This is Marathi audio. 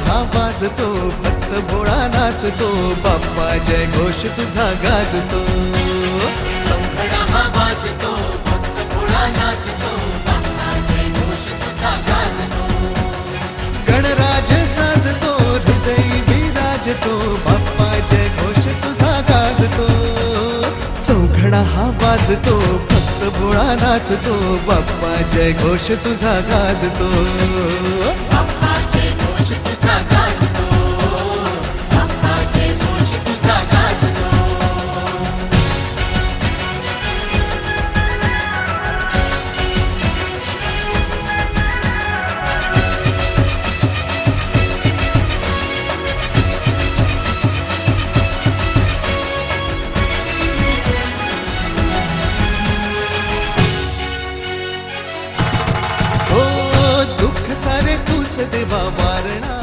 हा वाजतो, भक्त भोळा नाचतो, बाप्पा जय घोष तुझा गाजतो. चौघडा हा वाजतो, भक्त भोळा नाचतो, बाप्पा जय घोष तुझा गाजतो. गणराज साजतो, हृदय विराजतो, बाप्पा जय घोष तुझा गाजतो. चौघडा हा वाजतो, भक्त भोळा नाचतो, बाप्पा जय घोष तुझा गाजतो. बाप्पा जय घोष तुझा गाजतो, बाप्पा जय घोष तुझा गाजतो. हो दुःख सारे तूच देवा वारणा.